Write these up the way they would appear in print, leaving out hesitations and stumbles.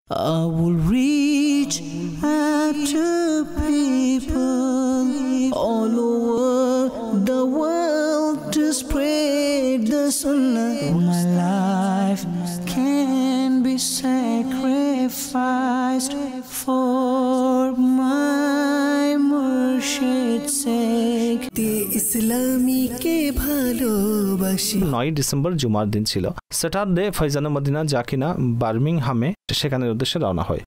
I will reach out to people all over the world to spread the sunnah. My life can be sacrificed for my Murshid's sake. ইসলামী কে ভালোবাসি। 9 December জুমার দিন ছিল। Saturday ফয়জানে Medina যা কিনা বার্মিংহামে সেখানের উদ্দেশ্যে রওনা হয়।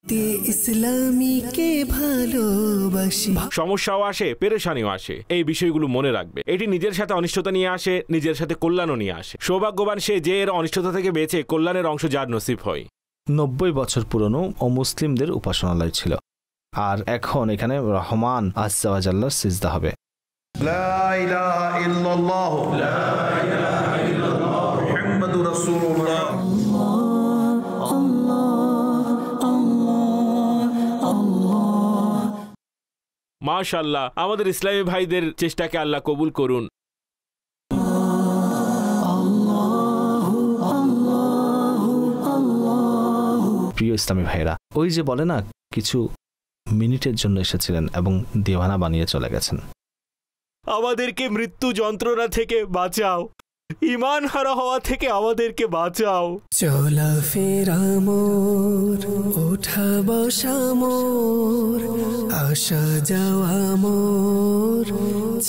ইসলামী কে ভালোবাসি। সমস্যাও আসে, পেরেশানিও আসে, এই বিষয়গুলো মনে রাখবে। এটি নিজের সাথে অনিষ্টতা নিয়ে আসে, নিজের সাথে কল্যাণও নিয়ে আসে। সৌভাগ্যবান সে যে এর অনিষ্টতা থেকে বেঁচে কল্যাণের অংশ যার নসিব হয়। 90 বছর পুরনো অমুসলিমদের উপাসনালয় ছিল, আর এখন এখানে রহমান আজ্জা ওয়া জাল্লার সিজদা হবে। লা ইলাহা ইল্লাল্লাহ, লা ইলাহা ইল্লাল্লাহ, মুহাম্মাদুর রাসূলুল্লাহ। মাশাআল্লাহ, আমাদের ইসলামী ভাইদের চেষ্টাকে আল্লাহ কবুল করুন। প্রিয় ইসলামী ভাইরা, ওই যে বলে না, কিছু মিনিটের জন্য এসেছিলেন এবং দেওয়ানা বানিয়ে চলে গেছেন। আমাদেরকে মৃত্যু যন্ত্রণা থেকে বাঁচাও, ঈমান হারা হওয়া থেকে আমাদেরকে বাঁচাও। চলা ফেরা মোর, ওঠা বসা মোর, আসা যাওয়া মোর,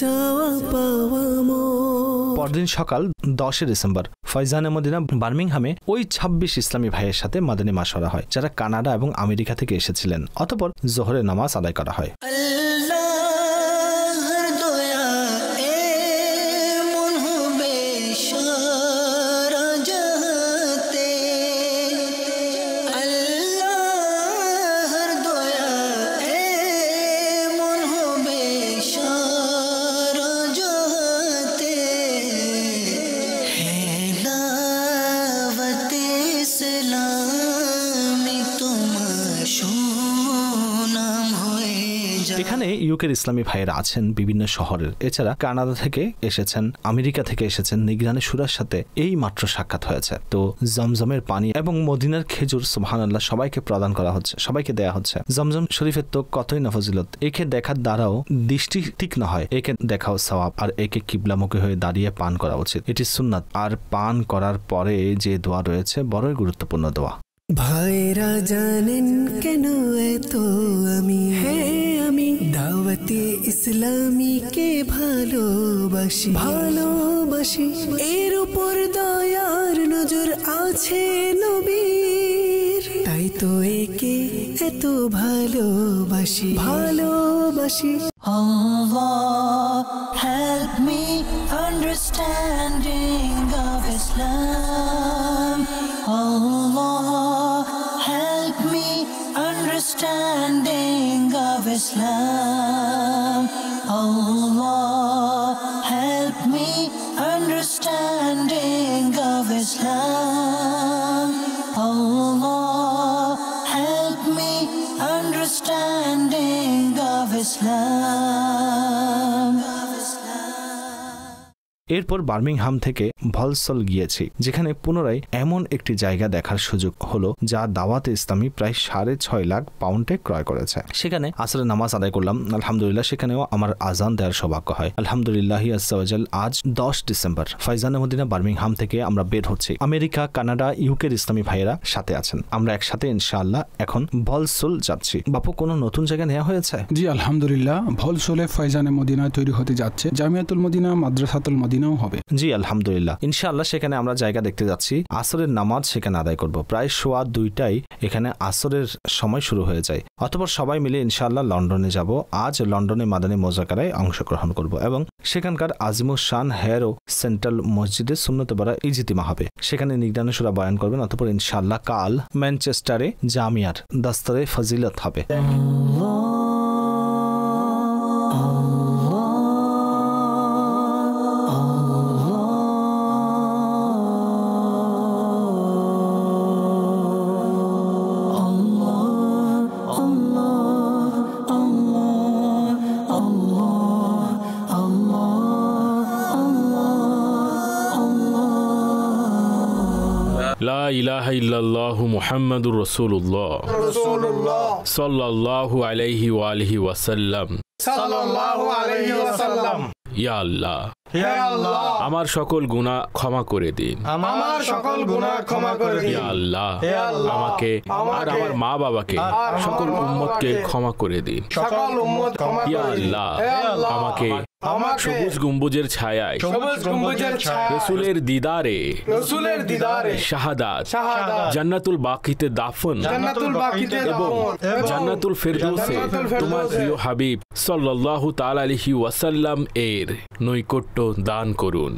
যাওয়া পাওয়া মোর। পরদিন সকাল 10 ডিসেম্বর ফয়জানে মদিনা বার্মিংহামে ওই 26 ইসলামী ভাইয়ের সাথে মাদানী মাশওয়ারা হয়, যারা কানাডা এবং আমেরিকা থেকে এসেছিলেন। অতঃপর জোহরের নামাজ আদায় করা হয়। এখানে ইউকের ইসলামী ভাইয়েরা আছেন বিভিন্ন শহরের, এছাড়া কানাডা থেকে এসেছেন, আমেরিকা থেকে এসেছেন। নিগরানি শুরার সাথে এই মাত্র সাক্ষাৎ হয়েছে। তো জমজমের পানি এবং মদিনার খেজুর সুবহানাল্লাহ সবাইকে প্রদান করা হচ্ছে, সবাইকে দেয়া হচ্ছে। জমজম শরীফের তো কতই না ফজিলত। একে দেখার দ্বারাও দৃষ্টি ঠিক না হয়, একে দেখাও সওয়াব, আর একে কিবলামুখী হয়ে দাঁড়িয়ে পান করা উচিত, এটি সুন্নাত। আর পান করার পরে যে দোয়া রয়েছে বড়ই গুরুত্বপূর্ণ দোয়া। ভাইরা জানেন কেন এত আমি দাওয়াতে ইসলামীকে ভালোবাসি, ভালোবাসি। এর উপর দয়ার নজর আছে নবীর, তাই তো একে এত ভালোবাসি, ভালোবাসি। Allah help me understanding of Islam. Allah help me understanding of Islam. Allah help me understanding of Islam. Allah help me understanding of Islam. এরপর বার্মিংহাম থেকে ভলসল গিয়েছি, যেখানে পুনরায় এমন একটি জায়গা দেখার সুযোগ হলো যা দাওয়াতে ইসলামী প্রায় 6.5 লাখ পাউন্ডে ক্রয় করেছে। সেখানে আসরের নামাজ আদায় করলাম, আলহামদুলিল্লাহ। সেখানেও আমার আজান দেওয়ার সৌভাগ্য হয়, আলহামদুলিল্লাহ আজ্জা ওয়া জাল। আজ 10 ডিসেম্বর ফয়জানে মদিনা বার্মিংহাম থেকে আমরা বের হচ্ছি। আমেরিকা, কানাডা, ইউকের ইসলামী ভাইয়েরা সাথে আছেন। আমরা একসাথে ইনশাআল্লাহ এখন ভলসল যাচ্ছি। বাপু, কোনো নতুন জায়গা নেওয়া হয়েছে? জি আলহামদুলিল্লাহ, ভলসলে ফয়জানে মদিনা তৈরি হতে যাচ্ছে। জামিয়াতুল মদিনা, মাদ্রাসাতুল মদিনাও হবে। জি আলহামদুলিল্লাহ, ইনশাআল্লাহ সেখানে আমরা জায়গা দেখতে যাচ্ছি। আসরের নামাজ সেখানে আদায় করব। প্রায় 2:15 এখানে আসরের সময় শুরু হয়ে যায়। অতঃপর সবাই মিলে ইনশাআল্লাহ লন্ডনে যাব। আজ লন্ডনে মাদানী মোজাকারায় অংশগ্রহণ করব এবং সেখানকার আজিমুস শান হেরো সেন্ট্রাল মসজিদে সুন্নতে বড়া ইজতিমা হবে। সেখানে নিগরানি শুরা বয়ান করবেন। অতঃপর ইনশাআল্লাহ কাল ম্যানচেস্টারে জামিয়ার দাস্তরে ফজিলত হবে। লা লা ইলাহা ইল্লাল্লাহু মুহাম্মাদুর রাসূলুল্লাহ সাল্লাল্লাহু আলাইহি ওয়া আলিহি ওয়াসাল্লাম। ইয়া আল্লাহ, আমার সকল গুনাহ ক্ষমা করে দিন। ইয়া আল্লাহ, আমাকে আর আমার মা বাবাকে সকল উম্মতকে ক্ষমা করে দিন। ইয়া আল্লাহ, আমাকে সবুজ গম্বুজের ছায়ায় রাসূলের দিদারে শাহাদাত, জান্নাতুল বাকিতে দাফন এবং জান্নাতুল ফিরদৌসে তোমার প্রিয় হাবিব সাল্লাল্লাহু তাআলা আলাইহি ওয়াসাল্লাম এর নৈকট্য দান করুন।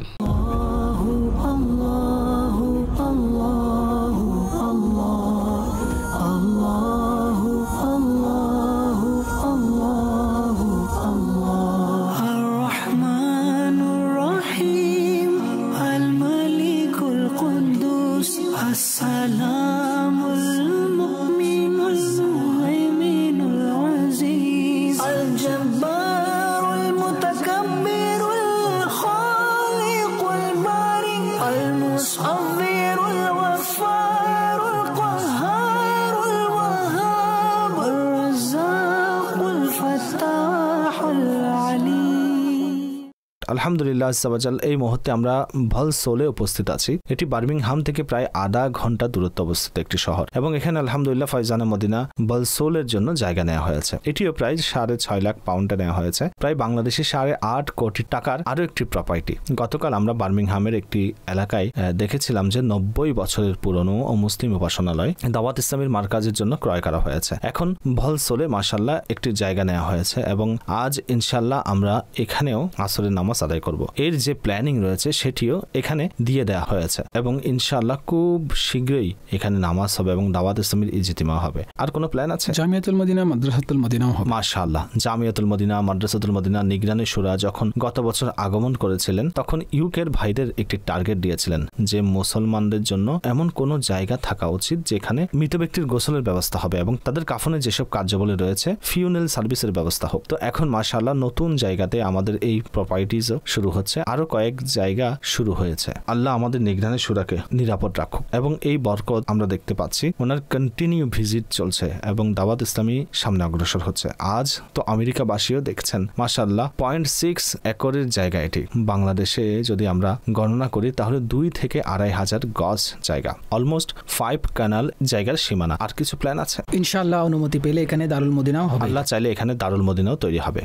আলহামদুলিল্লাহ আজ্জাওয়াজাল, এই মুহূর্তে আমরা ভলসোলে উপস্থিত আছি। এটি বার্মিংহাম থেকে প্রায় আধা ঘন্টা দূরত্বে অবস্থিত একটি শহর এবং এখানে আলহামদুলিল্লাহ ফয়জানে মদিনা ভলসোলের জন্য জায়গা নেওয়া হয়েছে। এটিও প্রায় 6.5 লাখ পাউন্ডে নেওয়া হয়েছে, প্রায় বাংলাদেশি 8.5 কোটি টাকার আরো একটি প্রপার্টি। গতকাল আমরা বার্মিংহামের একটি এলাকায় দেখেছিলাম যে 90 বছরের পুরনো ও মুসলিম উপাসনালয় দাওয়াত ইসলামীর মার্কাজের জন্য ক্রয় করা হয়েছে। এখন ভলসোলে মাশাআল্লাহ একটি জায়গা নেওয়া হয়েছে এবং আজ ইনশাআল্লাহ আমরা এখানেও আসরের নামাজ আদায় করব। এর যে প্ল্যানিং রয়েছে সেটিও এখানে দিয়ে দেওয়া হয়েছে এবং ইনশাআল্লাহ খুব শীঘ্রই এখানে নামাজ হবে এবং দাওয়াত ইসলামীর ইজতিমা হবে। আর কোনো প্ল্যান আছে? জামিয়াতুল মদিনা মাদ্রাসাতুল মদিনাও হবে মাশাআল্লাহ। জামিয়াতুল মদিনা মাদ্রাসাতুল মদিনা নিগরানি শুরা যখন গত বছর আগমন করেছিলেন তখন ইউকের ভাইদের একটি টার্গেট দিয়েছিলেন যে মুসলমানদের জন্য এমন কোন জায়গা থাকা উচিত যেখানে মৃত ব্যক্তির গোসলের ব্যবস্থা হবে এবং তাদের কাফনের যেসব কার্যাবলী রয়েছে ফিউনাল সার্ভিসের ব্যবস্থা হোক। তো এখন মাশাআল্লাহ নতুন জায়গাতে আমাদের এই প্রপার্টিজ শুরু হচ্ছে, আরো কয়েক জায়গা শুরু হয়েছে। আল্লাহ আমাদের নিগরানি শুরাকে নিরাপদ রাখুক এবং এই বরকত আমরা দেখতে পাচ্ছি ওনার কন্টিনিউ ভিজিট চলছে এবং দাওয়াত ইসলামী সামনে অগ্রসর হচ্ছে। আজ তো আমেরিকাবাসীও দেখছেন মাশাআল্লাহ 0.6 একরের জায়গা এটি। বাংলাদেশে যদি আমরা গণনা করি তাহলে 2 থেকে 2.5 হাজার গজ জায়গা, অলমোস্ট 5 কানাল জায়গার সীমানা। আর কিছু প্ল্যান আছে? ইনশাআল্লাহ অনুমতি পেলে এখানে দারুল মদিনাও হবে। আল্লাহ চাইলে এখানে দারুল মদিনাও তৈরি হবে।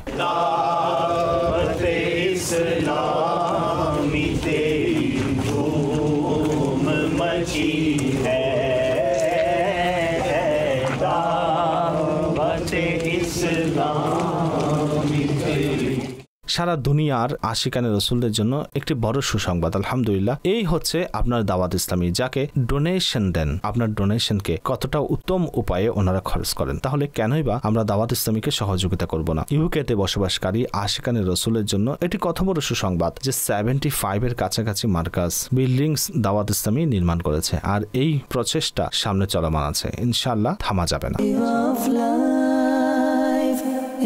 সারা দুনিয়ার আশিকানে রসুলদের জন্য একটি বড় সুসংবাদ আলহামদুলিল্লাহ। এই হচ্ছে আপনার দাওয়াত ইসলামী, যাকে ডোনেশন দেন। আপনার ডোনেশনকে কতটা উত্তম উপায়ে ওনারা খরচ করেন, তাহলে কেনই বা আমরা দাওয়াত ইসলামীকে সহযোগিতা করব না? ইউকেতে বসবাসকারী আশিকানে রসুলের জন্য এটি কত বড় সুসংবাদ যে 75 এর কাছাকাছি মার্কাজ বিল্ডিংস দাওয়াত ইসলামী নির্মাণ করেছে আর এই প্রচেষ্টা সামনে চলমান আছে, ইনশাআল্লাহ থামা যাবে না।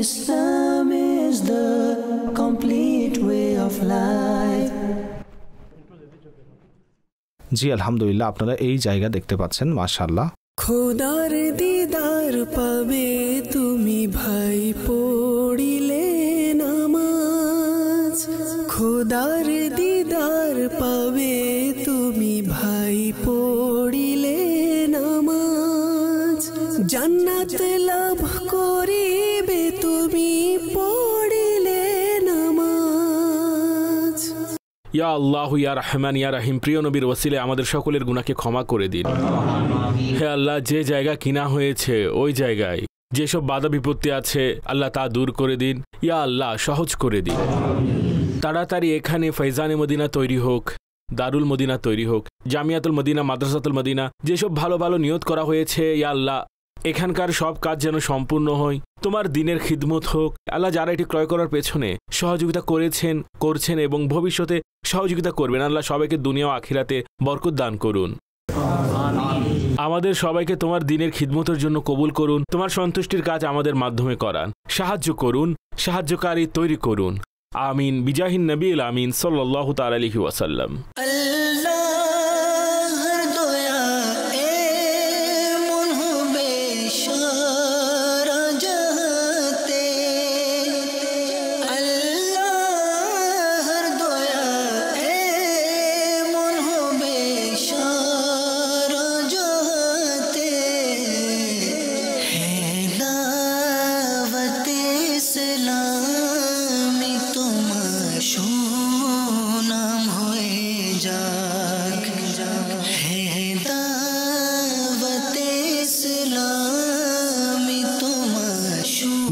Islam is the complete way of life. জি আলহামদুলিল্লাহ, আপনারা এই জায়গা দেখতে পাচ্ছেন মাশাআল্লাহ। খোদার দিদার পাবে তুমি ভাই পড়িলে নামাজ, খোদার দিদার পাবে তুমি ভাই পড়িলে নামাজ, জান্নাত লাভ করিবে তুমি পড়িলে নামাজ। ইয়া আল্লাহ ইয়া রহমান ইয়া রহিম, প্রিয় নবীর ওসিলে আমাদের সকলের গুনাহকে ক্ষমা করে দিন। হে আল্লাহ, যে জায়গা কিনা হয়েছে ওই জায়গায় যেসব বাধা বিপত্তি আছে আল্লাহ তা দূর করে দিন। ইয়া আল্লাহ সহজ করে দিন। তাড়াতাড়ি এখানে ফয়জানে মদিনা তৈরি হোক, দারুল মদিনা তৈরি হোক, জামিয়াতুল মদিনা মাদ্রাসাতুল মদিনা যেসব ভালো ভালো নিয়ত করা হয়েছে ইয়া আল্লাহ এখানকার সব কাজ যেন সম্পূর্ণ হয়, তোমার দিনের খিদমত হোক। আল্লাহ যারা এটি ক্রয় করার পেছনে সহযোগিতা করেছেন, করছেন এবং ভবিষ্যতে সহযোগিতা করবেন, আল্লাহ সবাইকে দুনিয়া ও আখিরাতে বরকত দান করুন। আমাদের সবাইকে তোমার দিনের খিদমতের জন্য কবুল করুন, তোমার সন্তুষ্টির কাজ আমাদের মাধ্যমে করান, সাহায্য করুন, সাহায্যকারী তৈরি করুন। আমিন বিজাহিন নবীল আমিন সাল্লাল্লাহু তাআলা আলাইহি ওয়াসাল্লাম। আল্লাহর দয়া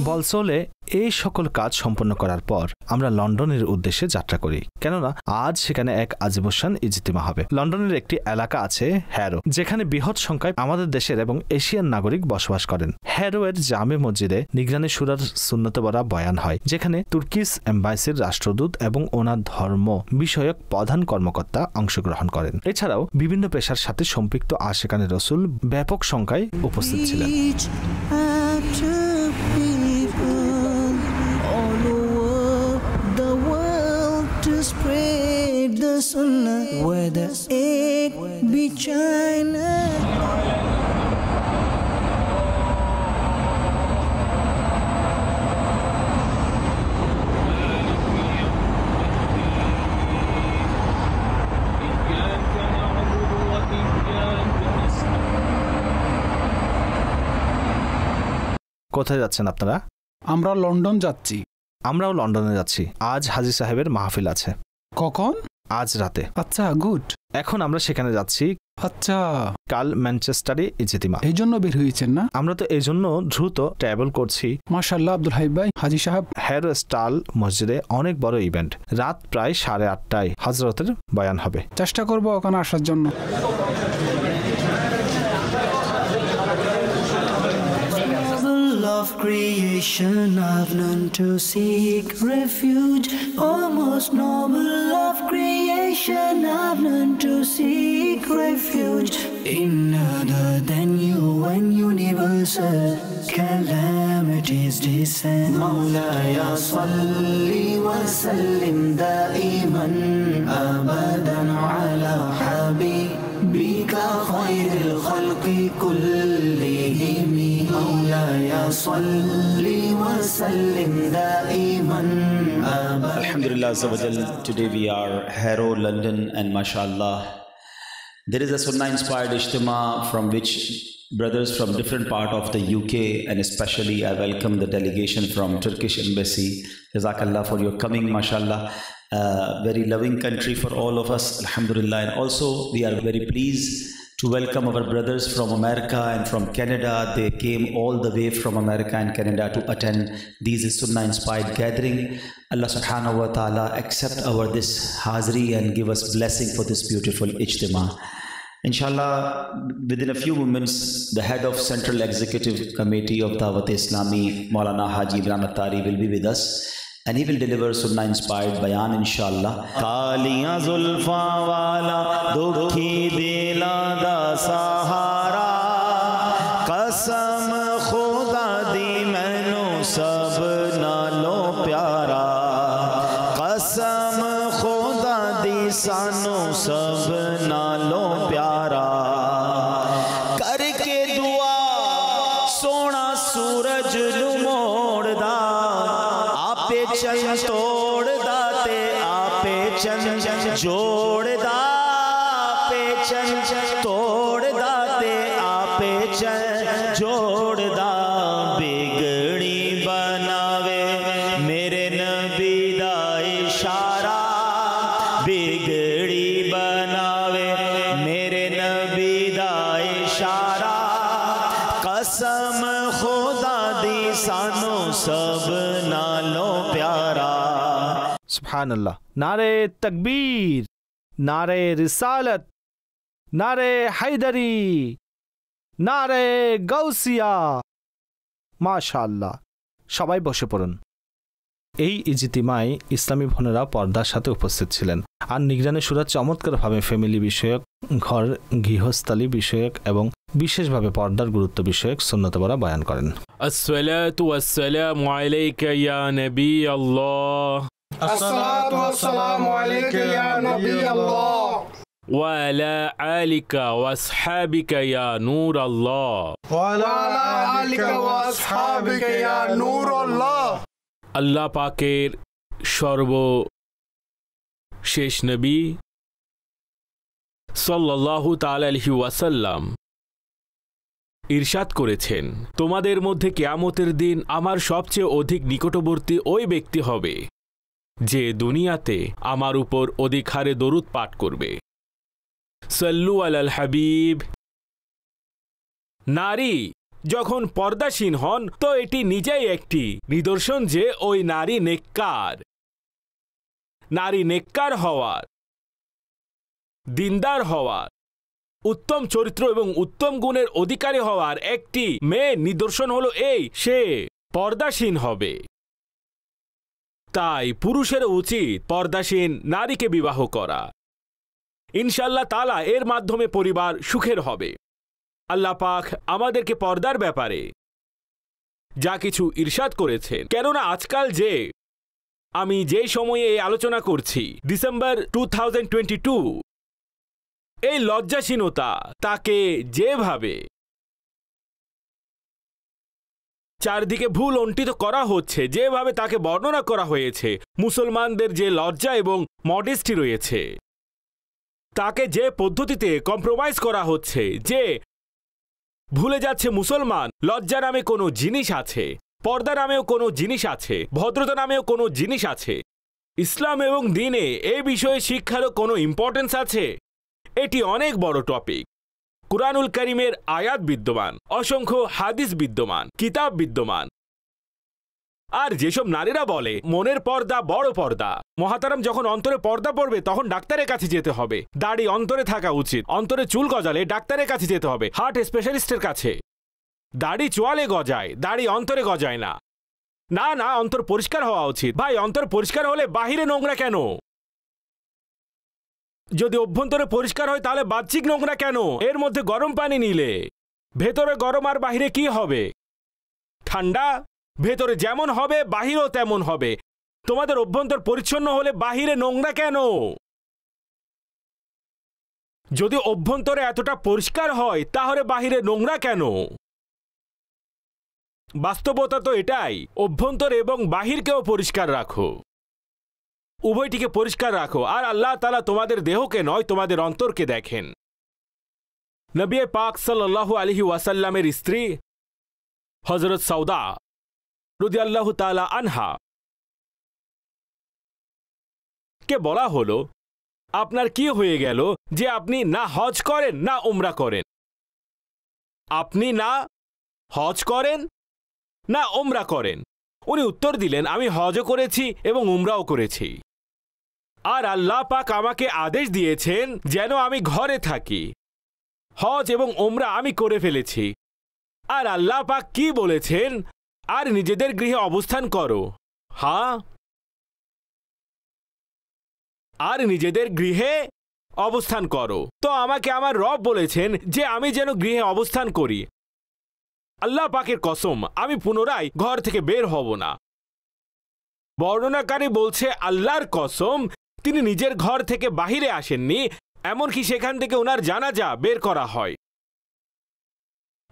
বলসোলে এই সকল কাজ সম্পন্ন করার পর আমরা লন্ডনের উদ্দেশ্যে যাত্রা করি, কেননা আজ সেখানে এক আজিবসান ইজতিমা হবে। লন্ডনের একটি এলাকা আছে হ্যারো, যেখানে বৃহৎ সংখ্যায় আমাদের দেশের এবং এশিয়ান নাগরিক বসবাস করেন। হ্যারো এর জামে মসজিদে নিগরানি শুরার সুন্নতে বরা বয়ান হয়, যেখানে তুর্কিশ এম্বাসির রাষ্ট্রদূত এবং ওনার ধর্ম বিষয়ক প্রধান কর্মকর্তা অংশগ্রহণ করেন। এছাড়াও বিভিন্ন পেশার সাথে সম্পৃক্ত আশিকানে রসুল ব্যাপক সংখ্যায় উপস্থিত ছিলেন। To spread the sunnah, whether it be China. কোথায় যাচ্ছেন আপনারা? আমরা লন্ডন যাচ্ছি। আমরাও লন্ডনে যাচ্ছি। আজ হাজী সাহেবের মাহফিল আছে। কখন? আজ রাতে। আচ্ছা, গুড। এখন আমরা সেখানে যাচ্ছি। আচ্ছা, কাল ম্যানচেস্টারে ইজতিমা। এই জন্য বের হয়েছেন না? আমরা তো এই জন্য দ্রুত ট্রাভেল করছি। মাশাআল্লাহ আব্দুল হাইব ভাই, হাজী সাহেব। হ্যারো স্টাল মসজিদে অনেক বড় ইভেন্ট। রাত প্রায় 8:30টায় হযরতের বয়ান হবে। চেষ্টা করব ওখানে আসার জন্য। Of creation, I've learned to seek refuge. Almost noble of creation, I've learned to seek refuge in other than you when universal calamities descend. Mawlaya salli wa sallim daiman abadan ala habibika khairil khalqi kullihim. Alhamdulillah Azza wa Jal, today we are Harrow, London, and mashallah there is a Sunnah inspired Ijtima from which brothers from different part of the UK, and especially I welcome the delegation from Turkish Embassy. Jazakallah for your coming, mashallah. Very loving country for all of us, alhamdulillah. And also we are very pleased to welcome our brothers from America and from Canada. They came all the way from America and Canada to attend these Sunnah inspired gathering. Allah subhanahu wa ta'ala accept our this hazri and give us blessing for this beautiful ijtima. Inshallah, within a few moments, the head of Central Executive Committee of Dawat Islami, Maulana Haji Imran Attari, will be with us. And he will deliver Sunnah inspired bayan, inshallah. Kaliya zulfa wala dukhi dila da sahara, qasam khuda di mainu sab nalo pyara, qasam khuda di sanu sab nalo pyara, karke dua sona suraj nu modda, चन तोड़ दाते आपे चन जोड़ दा, आपे चन तोड़ दाते आपे चन जोड़ दा, बिगड़ी बनावे मेरे नबी दा इशारा, बिगड़ी बनावे मेरे नबी दा इशारा, कसम खुदा दी सानू सब नालों प्यारा। सुभानअल्लाह। नारे तकबीर, नारे रिसालत, नारे हैदरी, नारे গাউসিয়া। মাশাআল্লাহ। সবাই বসে পড়ুন। এই ইজতিমায় ইসলামী বোনেরা পর্দার সাথে উপস্থিত ছিলেন আর নিগরানি শুরা চমৎকারভাবে ফ্যামিলি বিষয়ক, ঘর গৃহস্থালী বিষয়ক এবং বিশেষভাবে পর্দার গুরুত্ব বিষয়ক সুন্নতে বরা বয়ান করেন। আসসালাতু ওয়াসসালামু আলাইকা ইয়া নবী আল্লাহ, আসসালাতু ওয়াসসালামু আলাইকা ইয়া নবী আল্লাহ, ওয়া আলা আলিকা ওয়া আসহাবিকা ইয়া নূর আল্লাহ, ওয়া আলা আলিকা ওয়া আসহাবিকা ইয়া নূর আল্লাহ। আল্লাহ পাকের সর্বশেষ নবী সাল্লাল্লাহু তাআলা আলাইহি ওয়াসাল্লাম ইরশাদ করেছেন, তোমাদের মধ্যে কিয়ামতের দিন আমার সবচেয়ে অধিক নিকটবর্তী ওই ব্যক্তি হবে যে দুনিয়াতে আমার উপর অধিক হারে দরুদ পাঠ করবে। সাল্লু আলাল হাবিব। নারী যখন পর্দাসীন হন তো এটি নিজেই একটি নিদর্শন যে ওই নারী নেককার হওয়ার, দিনদার হওয়ার, উত্তম চরিত্র এবং উত্তম গুণের অধিকারী হওয়ার একটি মেয়ে নিদর্শন হলো এই, সে পর্দাসীন হবে। তাই পুরুষের উচিত পর্দাসীন নারীকে বিবাহ করা। ইনশাআল্লাহ তাআলা এর মাধ্যমে পরিবার সুখের হবে। আল্লাহ পাক আমাদেরকে পর্দার ব্যাপারে যা কিছু ইরশাদ করেছেন, কেননা আজকাল আমি যে সময়ে আলোচনা করছি ডিসেম্বর 2022, এই লজ্জাশীলতা তাকে যেভাবে চারদিকে ভুল অন্টিত করা হচ্ছে, যেভাবে তাকে বর্ণনা করা হয়েছে, মুসলমানদের যে লজ্জা এবং মডেস্টি রয়েছে তাকে যে পদ্ধতিতে কম্প্রোমাইজ করা হচ্ছে, যে ভুলে যাচ্ছে মুসলমান লজ্জা নামে কোনো জিনিস আছে, পর্দা নামেও কোনো জিনিস আছে, ভদ্রতা নামেও কোনো জিনিস আছে। ইসলাম এবং দ্বীনে এই বিষয়ে শিক্ষারও কোনো ইম্পর্টেন্স আছে। এটি অনেক বড় টপিক। কুরআনুল কারীমের আয়াত বিদ্যমান, অসংখ্য হাদিস বিদ্যমান, কিতাব বিদ্যমান। আর যেসব নারীরা বলে মনের পর্দা বড় পর্দা, মহাতারাম যখন অন্তরে পর্দা পড়বে তখন ডাক্তারের কাছে যেতে হবে। দাড়ি অন্তরে থাকা উচিত, অন্তরে চুল গজালে ডাক্তারের কাছে যেতে হবে, হার্ট স্পেশালিস্টের কাছে। দাড়ি চোয়ালে গজায়, দাড়ি অন্তরে গজায় না। না না, অন্তর পরিষ্কার হওয়া উচিত। ভাই, অন্তর পরিষ্কার হলে বাহিরে নোংরা কেন? যদি অভ্যন্তরে পরিষ্কার হয় তাহলে বাহ্যিক নোংরা কেন? এর মধ্যে গরম পানি নিলে ভেতরে গরম আর বাহিরে কি হবে? ঠান্ডা। ভেতরে যেমন হবে বাহিরেও তেমন হবে। তোমাদের অভ্যন্তর পরিচ্ছন্ন হলে বাহিরে নোংরা কেন? যদি অভ্যন্তরে এতটা পরিষ্কার হয় তাহলে বাহিরে নোংরা কেন? বাস্তবতা তো এটাই। অভ্যন্তর এবং বাহিরকেও পরিষ্কার রাখো, উভয়টিকে পরিষ্কার রাখো। আর আল্লাহ তাআলা তোমাদের দেহকে নয়, তোমাদের অন্তরকে দেখেন। নবী পাক সাল্লাল্লাহু আলাইহি ওয়াসাল্লামের স্ত্রী হযরত সৌদা রাদিয়াল্লাহু তাআলা আনহা কে বলা হলো, আপনার কি হয়ে গেল যে আপনি না হজ করেন না উমরা করেন? আপনি না হজ করেন না উমরা করেন। উনি উত্তর দিলেন, আমি হজও করেছি এবং উমরাও করেছি, আর আল্লাহ পাক আমাকে আদেশ দিয়েছেন যেন আমি ঘরে থাকি। হজ এবং উমরা আমি করে ফেলেছি। আর আল্লাহ পাক কি বলেছেন? আর নিজেদের গৃহে অবস্থান করো। হ্যাঁ, আর নিজেদের গৃহে অবস্থান করো। তো আমাকে আমার রব বলেছেন যে আমি যেন গৃহে অবস্থান করি। আল্লাহ পাকের কসম, আমি পুনরায় ঘর থেকে বের হব না। বর্ণনাকারী বলছে, আল্লাহর কসম, তিনি নিজের ঘর থেকে বাহিরে আসেননি, এমনকি সেখান থেকে ওনার জানাজা বের করা হয়।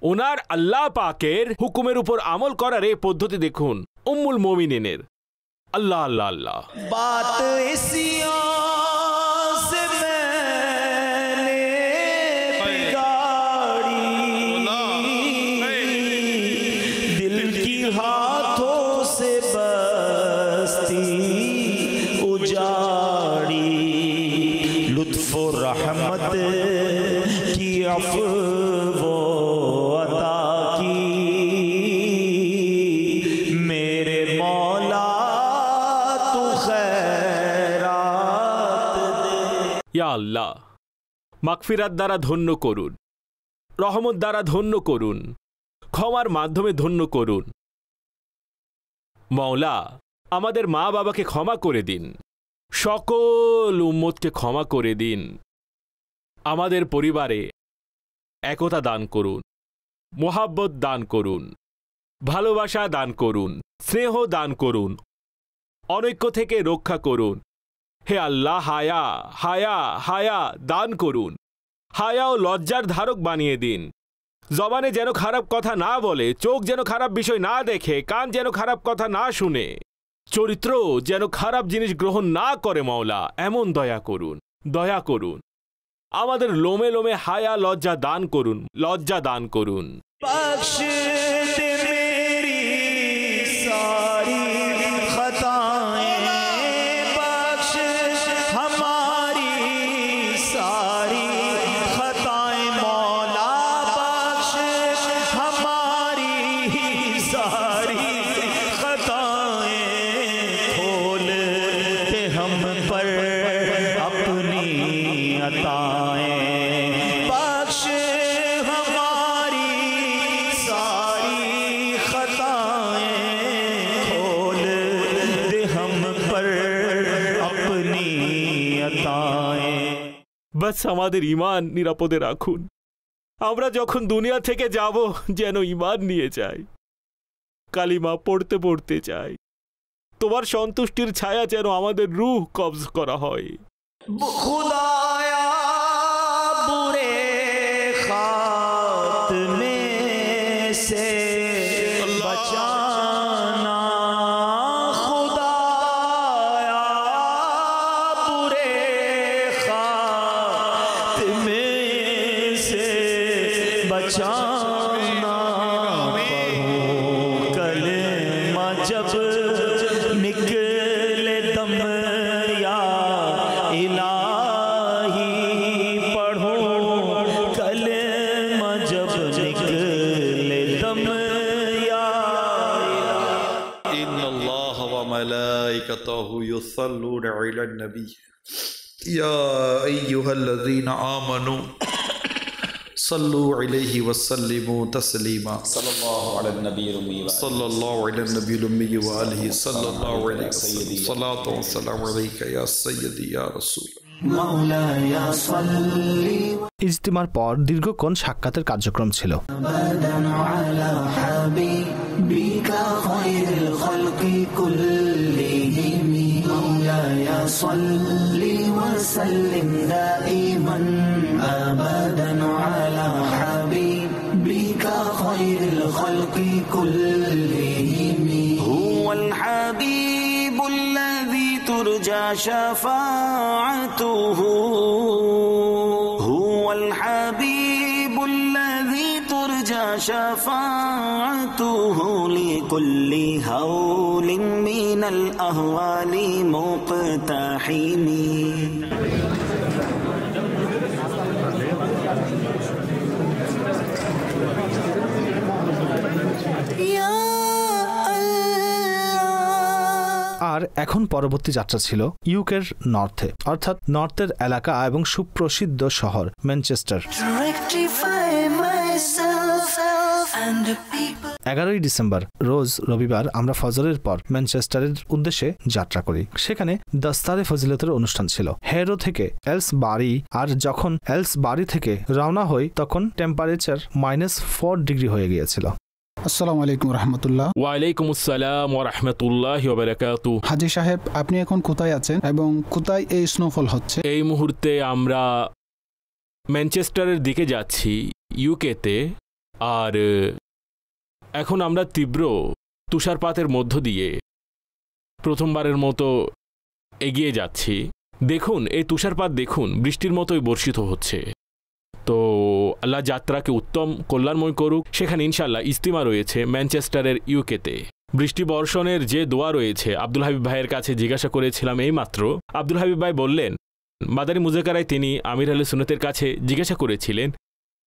ওনার আল্লাহ পাকের হুকুমের উপর আমল করার এই পদ্ধতি দেখুন উম্মুল মুমিনিনের। আল্লাহ আল্লাহ আল্লাহ। बात इसियों से मैंने बिगाड़ी, दिल की हाथों से बस्ती उजाड़ी, लुत्फ रहमत की अफ़्व अता की, मेरे मौला ইয়া আল্লাহ, মাগফিরাত দ্বারা ধন্য করুন, রহমত দ্বারা ধন্য করুন, ক্ষমার মাধ্যমে ধন্য করুন। মওলা, আমাদের মা বাবাকে ক্ষমা করে দিন, সকল উম্মতকে ক্ষমা করে দিন। আমাদের পরিবারে একতা দান করুন, মোহাব্বত দান করুন, ভালোবাসা দান করুন, স্নেহ দান করুন, অনৈক্য থেকে রক্ষা করুন। হে আল্লাহ, হায়া হায়া হায়া দান করুন। হায়া ও লজ্জার ধারক বানিয়ে দিন। জবানে যেন খারাপ কথা না বলে, চোখ যেন খারাপ বিষয় না দেখে, কান যেন খারাপ কথা না শুনে, চরিত্র যেন খারাপ জিনিস গ্রহণ না করে। মওলা, এমন দয়া করুন, দয়া করুন। আমাদের লোমে লোমে হায়া লজ্জা দান করুন, লজ্জা দান করুন। बख्श दे मेरी सारी खताएं, बख्श हमारी सारी खताएं, मौला बख्श हमारी বাস আমাদের ঈমান নিরাপদে রাখুন। আমরা যখন দুনিয়া থেকে যাব যেন ঈমান নিয়ে যাই, কালিমা পড়তে পড়তে যাই। তোমার সন্তুষ্টির ছায়া যেন আমাদের রূহ কবজ করা হয়। खुदाया बुरे खात्मे से बचाना, खुदाया बुरे खात्मे से बचाना। पढ़ो कलमा जब निकले दम या इलाही, पढ़ो कलमा जब निकले दम या इलाही। इन्नल्लाह व मलाइकतहु युसल्लूना अलन नबी या अय्युहल्लज़ीना आमनू सल्लु अलैहि व सल्लिमू तस्लीमा। सल्लल्लाहु अलैहि नबील उम्मी व सल्लल्लाहु अलैहि नबील उम्मी व आलिहि सल्लल्लाहु अलैहि वसल्लम। सलातो व सलाम अलैका या सय्यदी या रसूल। मौलाया सल्ली ইজতিমার পর দীর্ঘক্ষণ সাক্ষাতের কার্যক্রম ছিল। अबदन अला हबीबिका खैरिल खल्qi कुल्लिहिम। मौलाया सल्ली व सल्लिम दाइमन अबदन अला हबीबिका खैरिल खल्qi कुल्लिहिम। हुवल हबीबुल्लज़ी तुरजा शफाअतुहु, हुवल हबीबुल्लज़ी तुरजा शफाअतुहु लिकुल्ली हौलिन मिनल अहवाली मुक़तहिमी। আর এখন পরবর্তী যাত্রা ছিল ইউকের নর্থে, অর্থাৎ নর্থের এলাকা এবং সুপ্রসিদ্ধ শহর Manchester. To rectify myself and the people 11ই ডিসেম্বর রোজ রবিবার আমরা ফজরের পর ম্যানচেস্টারের উদ্দেশ্যে যাত্রা করি। সেখানে দস্তারে ফজিলতের অনুষ্ঠান ছিল হেরো থেকে এলসবারি। আর যখন এলসবারি থেকে রওনা হই তখন টেম্পারেচার -4 ডিগ্রি হয়ে গিয়েছিল। আসসালামু আলাইকুম রহমতুল্লাহ। ওয়ালাইকুম আসসালাম ওয়া রাহমাতুল্লাহি ওয়া বারাকাতুহু। হাজী সাহেব, আপনি এখন কোথায় আছেন এবং কোথায় এই স্নোফল হচ্ছে? এই মুহূর্তে আমরা ম্যানচেস্টারের দিকে যাচ্ছি, ইউকেতে। আর এখন আমরা তীব্র তুষারপাতের মধ্য দিয়ে প্রথমবারের মতো এগিয়ে যাচ্ছি। দেখুন, এই তুষারপাত দেখুন, বৃষ্টির মতোই বর্ষিত হচ্ছে। তো আল্লাহ যাত্রাকে উত্তম কল্যাণময় করুক। সেখানে ইনশাল্লাহ ইজতিমা রয়েছে ম্যানচেস্টারের ইউকেতে। বৃষ্টি বর্ষণের যে দোয়া রয়েছে আব্দুল হাবিব ভাইয়ের কাছে জিজ্ঞাসা করেছিলাম এইমাত্র। আব্দুল হাবিব ভাই বললেন, মাদানী মুজাকারায় তিনি আমির আহলে সুন্নতের কাছে জিজ্ঞাসা করেছিলেন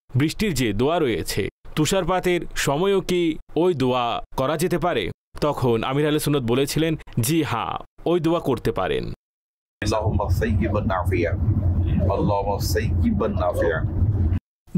বৃষ্টির যে দোয়া রয়েছে তুষারপাতের সময়ও কি ওই দোয়া করা যেতে পারে? তখন আমির আহলে সুন্নত বলেছিলেন, জি হ্যাঁ, ওই দোয়া করতে পারেন। اللهم صيبا نافعا اللهم صيبا نافعا।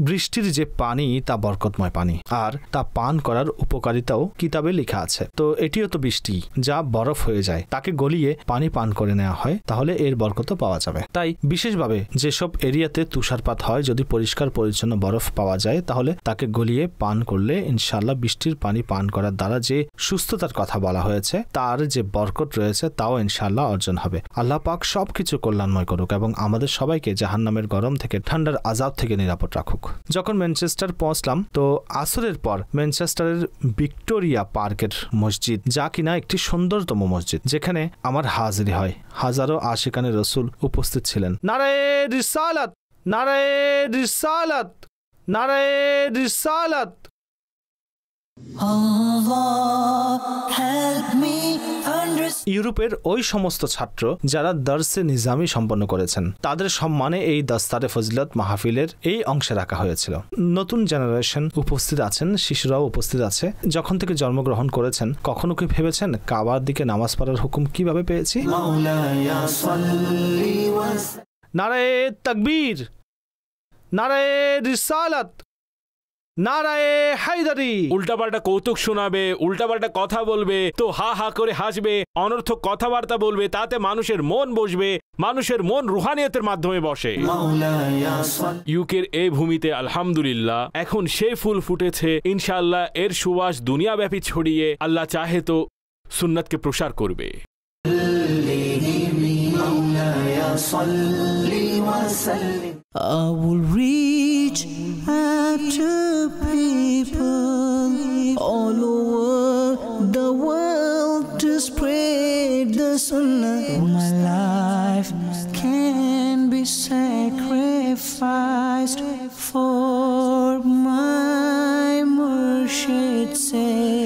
বৃষ্টির যে পানি তা বরকতময় পানি, আর তা পান করার উপকারিতাও কিতাবে লেখা আছে। তো এটিও তো বৃষ্টি যা বরফ হয়ে যায়, তাকে গলিয়ে পানি পান করে নেওয়া হয়, তাহলে এর বরকতও পাওয়া যাবে। তাই বিশেষভাবে যেসব এরিয়াতে তুষারপাত হয়, যদি পরিষ্কার পরিচ্ছন্ন বরফ পাওয়া যায় তাহলে তাকে গলিয়ে পান করলে ইনশাআল্লাহ বৃষ্টির পানি পান করার দ্বারা যে সুস্থতার কথা বলা হয়েছে তার যে বরকত রয়েছে তাও ইনশাআল্লাহ অর্জন হবে। আল্লাহ পাক সবকিছু কল্যাণময় করুক এবং আমাদের সবাইকে জাহান্নামের গরম থেকে, ঠান্ডার আযাব থেকে নিরাপদ রাখুক। যখন ম্যানচেস্টার পৌঁছলাম তো আসরের পর ম্যানচেস্টারের ভিক্টোরিয়া পার্কের মসজিদ, যা কিনা একটি সুন্দরতম মসজিদ, যেখানে আমার হাজিরি হয়। হাজারো আশিকানে রসুল উপস্থিত ছিলেন। নারায়ে রিসালাত, নারায়ে রিসালাত, নারায়ে রিসালাত। ইউরোপের ওই সমস্ত ছাত্র যারা দর্সে নিজামি সম্পন্ন করেছেন তাদের সম্মানে এই দস্তারে ফজিলত মাহফিলের এই অংশে রাখা হয়েছিল। নতুন জেনারেশন উপস্থিত আছেন, শিশুরাও উপস্থিত আছে। যখন থেকে জন্মগ্রহণ করেছেন কখনো কি ভেবেছেন কাবার দিকে নামাজ পড়ার হুকুম কিভাবে পেয়েছি? নারায়ে তাকবীর, নারায়ে রিসালাত। নারায়ে হায়দারি। উল্টাপাল্টা কৌতুক শোনাবে, উল্টাপাল্টা কথা বলবে, তো হা হা করে হাসবে, অনর্থক কথাবার্তা বলবে, তাতে মানুষের মন বসবে, মানুষের মন রুহানিয়তের মাধ্যমে বসে। ইউকের এই ভূমিতে আলহামদুলিল্লাহ এখন সেই ফুল ফুটেছে, ইনশাআল্লাহ এর সুবাস দুনিয়াব্যাপী ছড়িয়ে আল্লাহ চাহে তো সুন্নাতকে প্রসার করবে। I will reach out to people all over the world to spread the sunnah. My life can be sacrificed for my Murshid's sake.